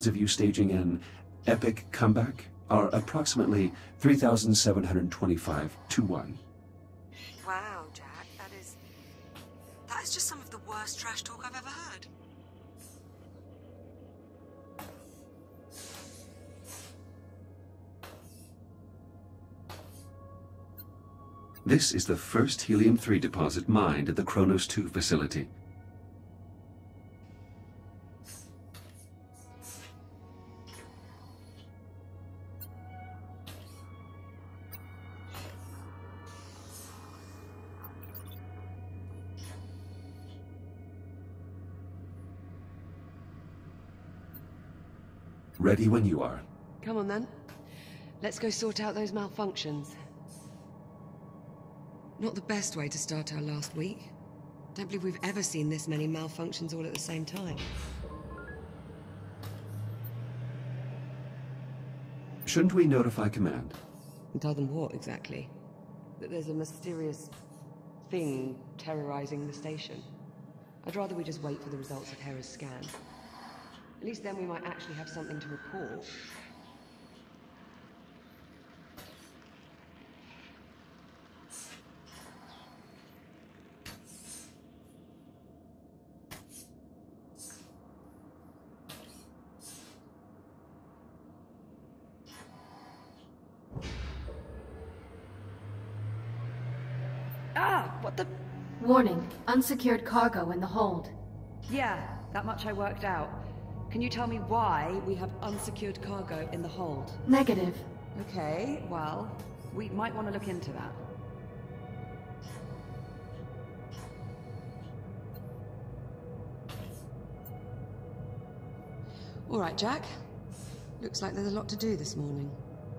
of you staging an epic comeback are approximately 3,725 to 1. Wow, Jack, that is just some of the worst trash talk I've ever heard. This is the first helium-3 deposit mined at the Kronos 2 facility. Ready when you are. Come on then. Let's go sort out those malfunctions. Not the best way to start our last week. Don't believe we've ever seen this many malfunctions all at the same time. Shouldn't we notify command? And tell them what, exactly? That there's a mysterious thing terrorizing the station? I'd rather we just wait for the results of Hera's scan. At least then we might actually have something to report. What the... Warning, unsecured cargo in the hold. Yeah, that much I worked out. Can you tell me why we have unsecured cargo in the hold? Negative. Okay, well, we might want to look into that. All right, Jack. Looks like there's a lot to do this morning.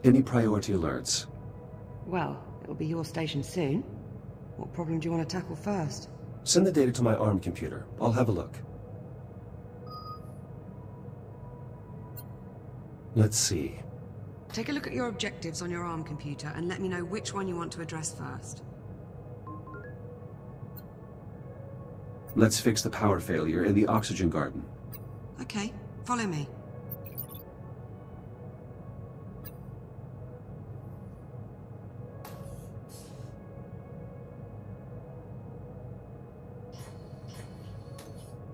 Any priority alerts? Well, it'll be your station soon. What problem do you want to tackle first? Send the data to my ARM computer. I'll have a look. Let's see. Take a look at your objectives on your ARM computer and let me know which one you want to address first. Let's fix the power failure in the oxygen garden. Okay, follow me.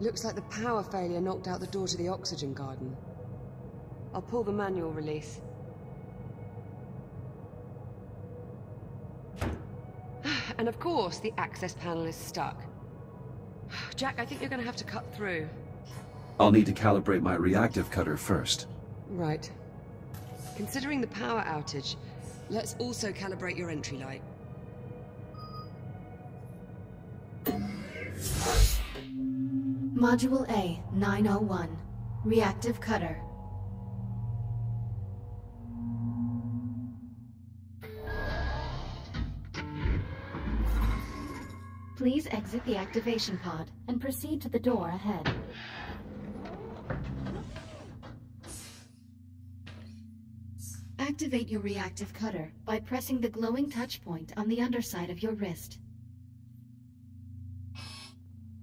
Looks like the power failure knocked out the door to the oxygen garden. I'll pull the manual release. And of course, the access panel is stuck. Jack, I think you're going to have to cut through. I'll need to calibrate my reactive cutter first. Right. Considering the power outage, let's also calibrate your entry light. Module A, 901. Reactive cutter. Please exit the activation pod and proceed to the door ahead. Activate your reactive cutter by pressing the glowing touch point on the underside of your wrist.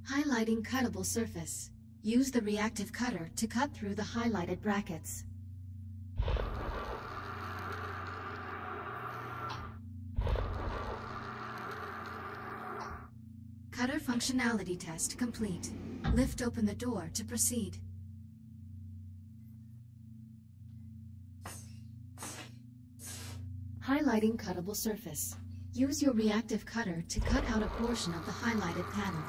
Highlighting cuttable surface. Use the reactive cutter to cut through the highlighted brackets. Cutter functionality test complete. Lift open the door to proceed. Highlighting cuttable surface. Use your reactive cutter to cut out a portion of the highlighted panel.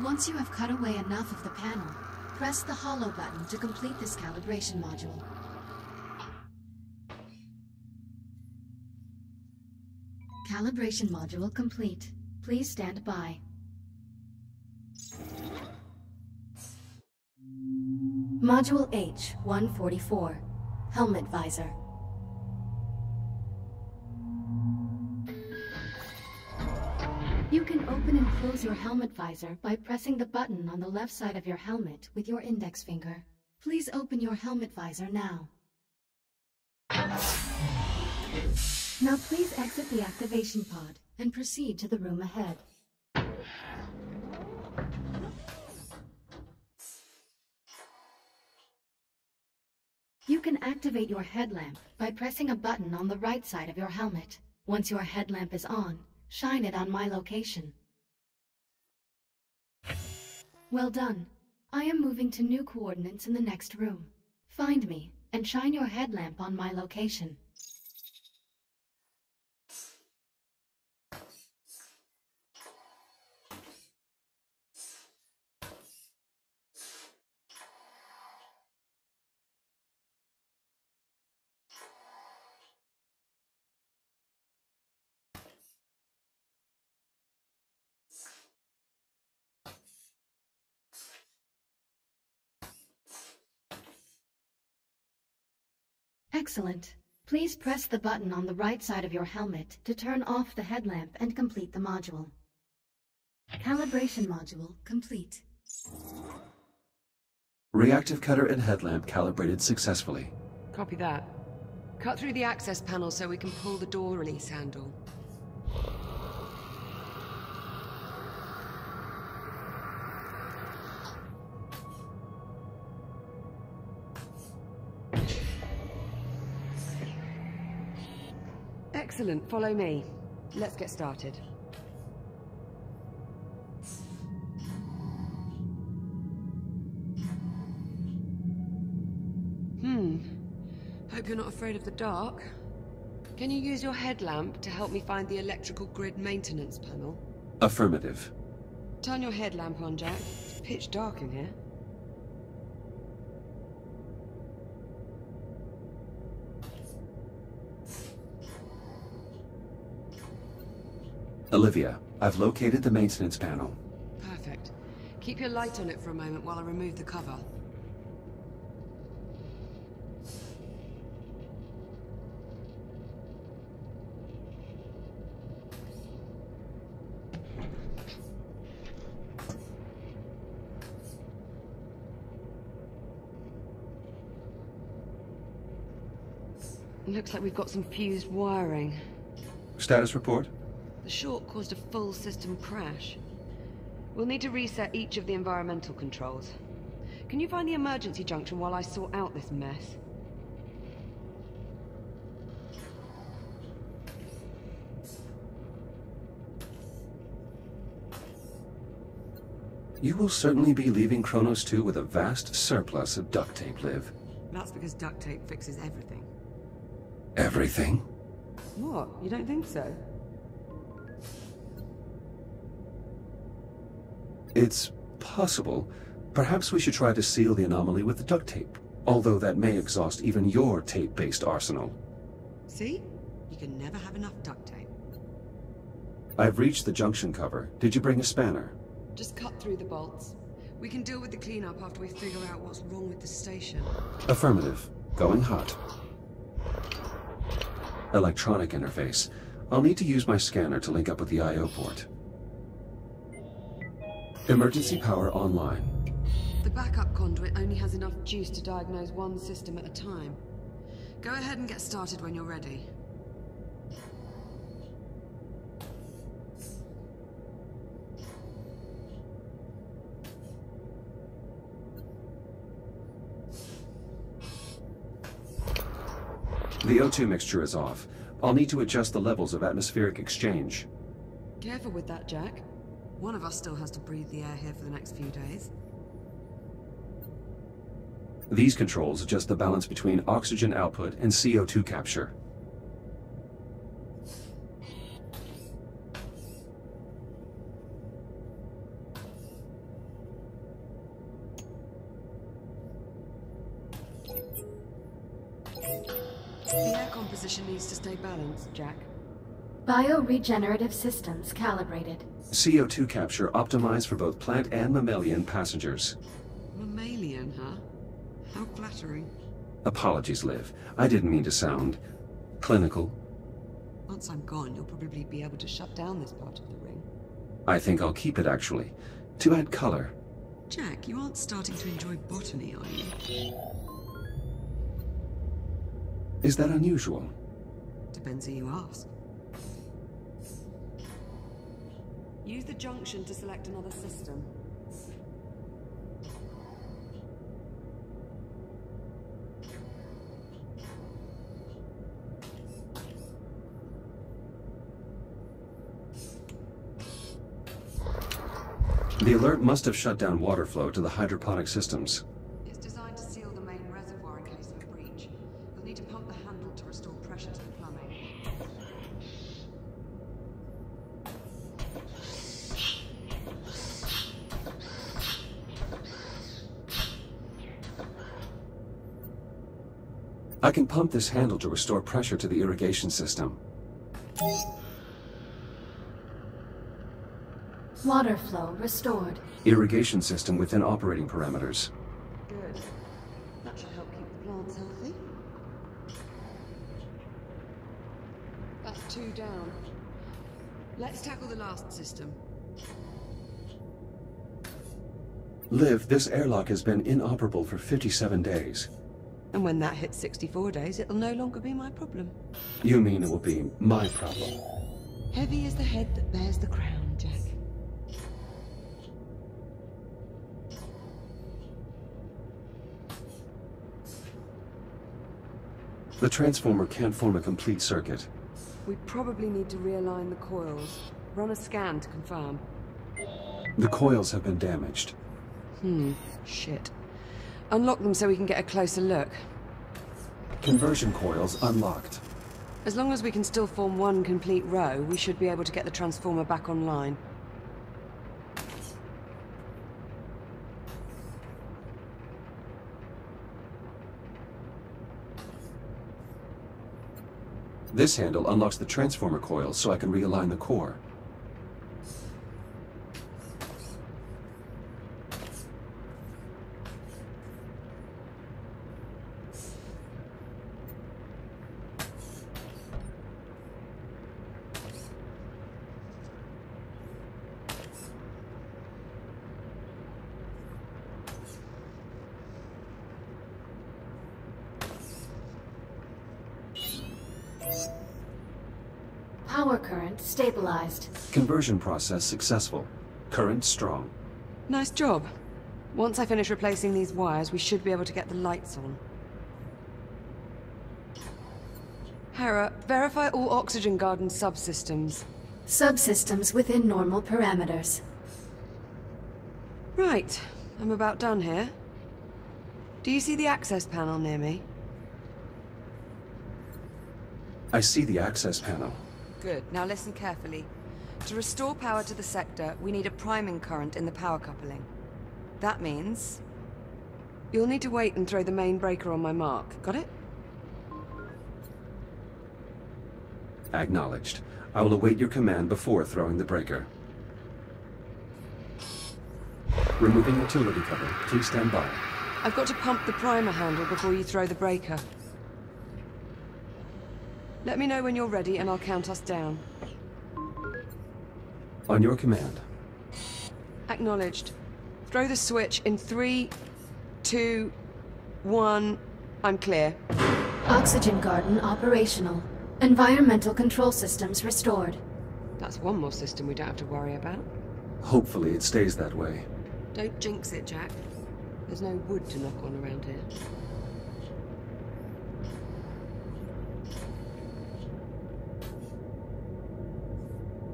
Once you have cut away enough of the panel, press the hollow button to complete this calibration module. Calibration module complete. Please stand by. Module H-144. Helmet visor. You can open and close your helmet visor by pressing the button on the left side of your helmet with your index finger. Please open your helmet visor now. Now please exit the activation pod and proceed to the room ahead. You can activate your headlamp by pressing a button on the right side of your helmet. Once your headlamp is on, shine it on my location. Well done. I am moving to new coordinates in the next room. Find me, and shine your headlamp on my location. Excellent. Please press the button on the right side of your helmet to turn off the headlamp and complete the module. Calibration module complete. Reactive cutter and headlamp calibrated successfully. Copy that. Cut through the access panel so we can pull the door release handle. Excellent, follow me. Let's get started. Hope you're not afraid of the dark. Can you use your headlamp to help me find the electrical grid maintenance panel? Affirmative. Turn your headlamp on, Jack. It's pitch dark in here. Olivia, I've located the maintenance panel. Perfect. Keep your light on it for a moment while I remove the cover. Looks like we've got some fused wiring. Status report? The short caused a full system crash. We'll need to reset each of the environmental controls. Can you find the emergency junction while I sort out this mess? You will certainly be leaving Kronos 2 with a vast surplus of duct tape, Liv. That's because duct tape fixes everything. Everything? What? You don't think so? It's possible. Perhaps we should try to seal the anomaly with the duct tape, although that may exhaust even your tape-based arsenal. See? You can never have enough duct tape. I've reached the junction cover. Did you bring a spanner? Just cut through the bolts. We can deal with the cleanup after we figure out what's wrong with the station. Affirmative. Going hot. Electronic interface. I'll need to use my scanner to link up with the I/O port. Emergency power online. The backup conduit only has enough juice to diagnose one system at a time. Go ahead and get started when you're ready. The O2 mixture is off. I'll need to adjust the levels of atmospheric exchange. Careful with that, Jack. One of us still has to breathe the air here for the next few days. These controls adjust the balance between oxygen output and CO2 capture. The air composition needs to stay balanced, Jack. Bioregenerative systems calibrated. CO2 capture optimized for both plant and mammalian passengers. Mammalian, huh? How flattering. Apologies, Liv. I didn't mean to sound clinical. Once I'm gone, you'll probably be able to shut down this part of the ring. I think I'll keep it, actually, to add color. Jack, you aren't starting to enjoy botany, are you? Is that unusual? Depends who you ask. Use the junction to select another system. The alert must have shut down water flow to the hydroponic systems. It's designed to seal the main reservoir in case of a breach. You'll need to pump the handle to restore pressure to the plumbing. I can pump this handle to restore pressure to the irrigation system. Water flow restored. Irrigation system within operating parameters. Good. That should help keep the plants healthy. That's 2 down. Let's tackle the last system. Liv, this airlock has been inoperable for 57 days. And when that hits 64 days, it'll no longer be my problem. You mean it will be my problem? Heavy is the head that bears the crown, Jack. The transformer can't form a complete circuit. We probably need to realign the coils. Run a scan to confirm. The coils have been damaged. Shit. Unlock them so we can get a closer look. Conversion coils unlocked. As long as we can still form one complete row, we should be able to get the transformer back online. This handle unlocks the transformer coils so I can realign the core. Power current stabilized. Conversion process successful. Current strong. Nice job. Once I finish replacing these wires, we should be able to get the lights on. Hera, verify all Oxygen Garden subsystems. Subsystems within normal parameters. Right. I'm about done here. Do you see the access panel near me? I see the access panel. Good. Now listen carefully. To restore power to the sector, we need a priming current in the power coupling. That means you'll need to wait and throw the main breaker on my mark. Got it? Acknowledged. I will await your command before throwing the breaker. Removing utility cover. Please stand by. I've got to pump the primer handle before you throw the breaker. Let me know when you're ready and I'll count us down. On your command. Acknowledged. Throw the switch in 3, 2, 1. I'm clear. Oxygen Garden operational. Environmental control systems restored. That's one more system we don't have to worry about. Hopefully it stays that way. Don't jinx it, Jack. There's no wood to knock on around here.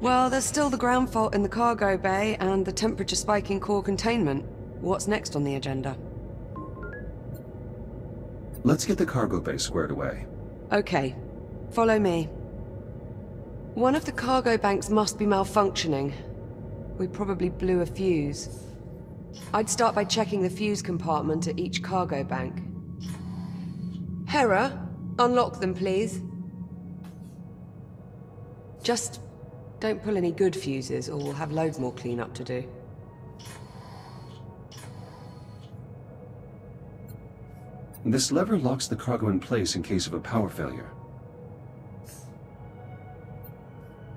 Well, there's still the ground fault in the cargo bay and the temperature spike in core containment. What's next on the agenda? Let's get the cargo bay squared away. Okay. Follow me. One of the cargo banks must be malfunctioning. We probably blew a fuse. I'd start by checking the fuse compartment at each cargo bank. Hera, unlock them, please. Just don't pull any good fuses, or we'll have loads more cleanup to do. This lever locks the cargo in place in case of a power failure.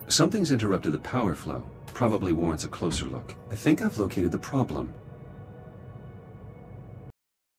Something's interrupted the power flow. Probably warrants a closer look. I think I've located the problem.